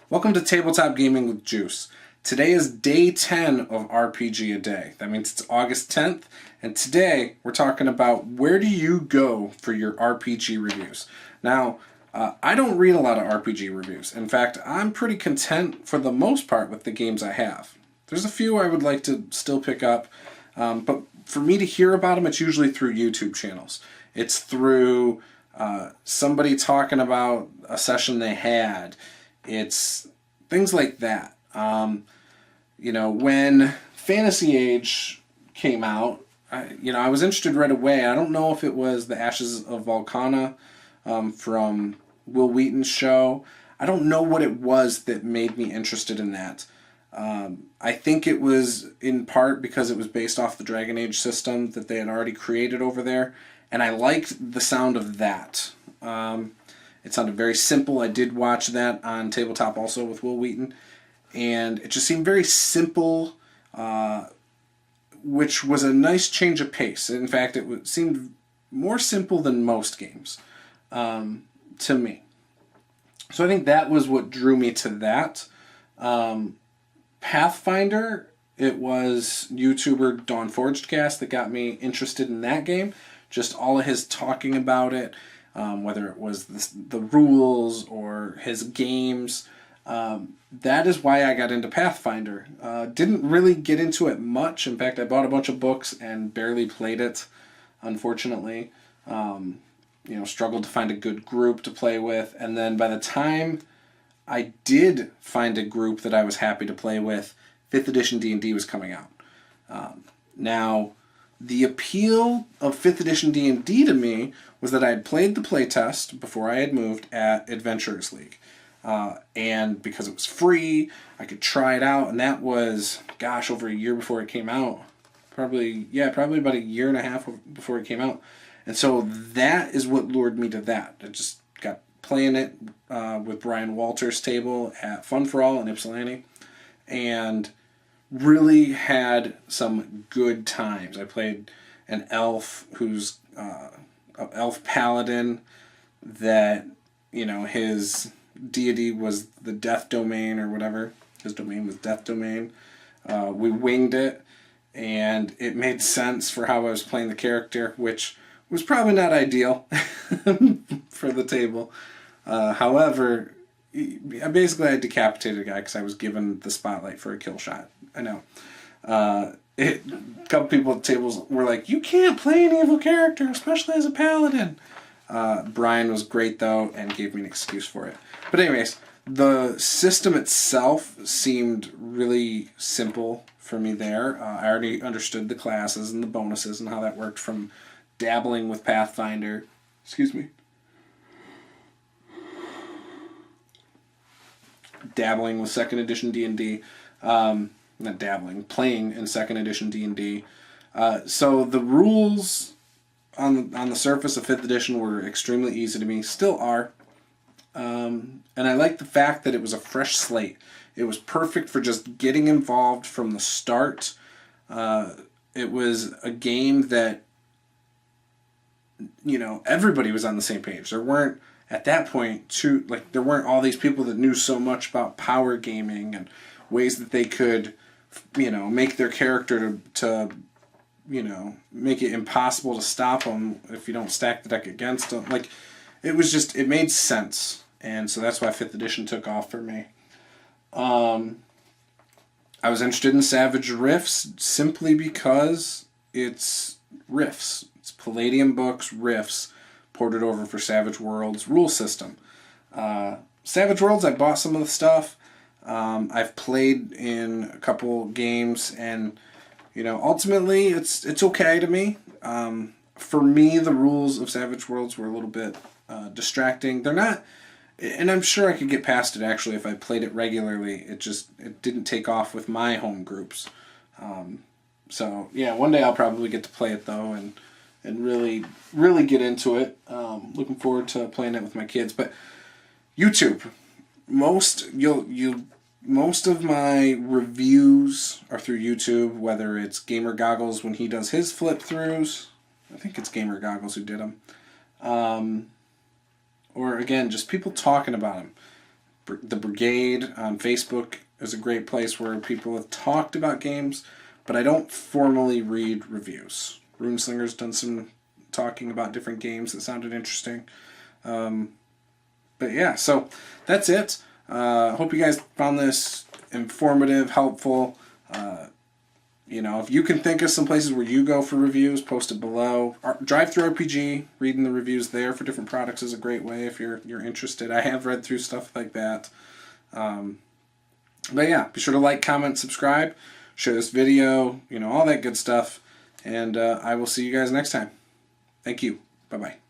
Welcome to Tabletop Gaming with Juice. Today is day 10 of RPGaDay. That means it's August 10th, and today we're talking about where do you go for your RPG reviews. Now, I don't read a lot of RPG reviews. In fact, I'm pretty content for the most part with the games I have. There's a few I would like to still pick up, but for me to hear about them, it's usually through YouTube channels. It's through somebody talking about a session they had. It's things like that. When Fantasy Age came out, I was interested right away. I don't know if it was the Ashes of Volcana from Will Wheaton's show. I don't know what it was that made me interested in that. I think it was in part because it was based off the Dragon Age system that they had already created over there, and I liked the sound of that. It sounded very simple. I did watch that on Tabletop also with Will Wheaton, and it just seemed very simple, which was a nice change of pace. In fact, it seemed more simple than most games to me. So I think that was what drew me to that. Pathfinder, it was YouTuber Dawn Forgedcast that got me interested in that game. Just all of his talking about it, whether it was the rules or his games. That is why I got into Pathfinder. Didn't really get into it much. In fact, I bought a bunch of books and barely played it, unfortunately. Struggled to find a good group to play with. And then by the time I did find a group that I was happy to play with, 5th edition D&D was coming out. Now, the appeal of 5th edition D&D to me was that I had played the playtest before I had moved at Adventurers League. And because it was free, I could try it out, and that was, over a year before it came out. Probably about a year and a half before it came out. And so that is what lured me to that. I just got playing it with Brian Walter's table at Fun for All in Ypsilanti, and really had some good times. I played an elf who's an elf paladin that, his deity was the Death Domain or whatever. His domain was Death Domain. We winged it, and it made sense for how I was playing the character, which was probably not ideal for the table. However, I decapitated a guy because I was given the spotlight for a kill shot. I know. A couple people at tables were like, "You can't play an evil character, especially as a paladin." Brian was great, though, and gave me an excuse for it. But anyways, the system itself seemed really simple for me there. I already understood the classes and the bonuses and how that worked from dabbling with Pathfinder. Excuse me. Dabbling with 2nd edition D&D. Not dabbling, playing in 2nd edition D&D. So the rules on the surface of 5th edition were extremely easy to me, still are. And I like the fact that it was a fresh slate. It was perfect for just getting involved from the start. It was a game that, everybody was on the same page. There weren't, at that point, there weren't all these people that knew so much about power gaming and ways that they could, make their character to make it impossible to stop them if you don't stack the deck against them. It made sense. And so that's why 5th edition took off for me. I was interested in Savage Riffs simply because it's riffs. It's Palladium Books riffs ported over for Savage Worlds rule system. Savage Worlds, I bought some of the stuff. I've played in a couple games, and ultimately it's okay to me. For me, the rules of Savage Worlds were a little bit distracting. They're not, and I'm sure I could get past it actually if I played it regularly. It didn't take off with my home groups. So yeah, one day I'll probably get to play it though, and really get into it. Looking forward to playing it with my kids. But YouTube, most of my reviews are through YouTube, whether it's Gamer Goggles when he does his flip throughs. I think it's Gamer Goggles who did them. Or again, just people talking about them. The Brigade on Facebook is a great place where people have talked about games, but I don't formally read reviews. Runeslinger's done some talking about different games that sounded interesting. But yeah, so that's it. Hope you guys found this informative, helpful. If you can think of some places where you go for reviews, post it below. Drive-Thru RPG, reading the reviews there for different products is a great way if you're interested. I have read through stuff like that. But yeah, be sure to like, comment, subscribe, share this video, all that good stuff. And I will see you guys next time. Thank you. Bye-bye.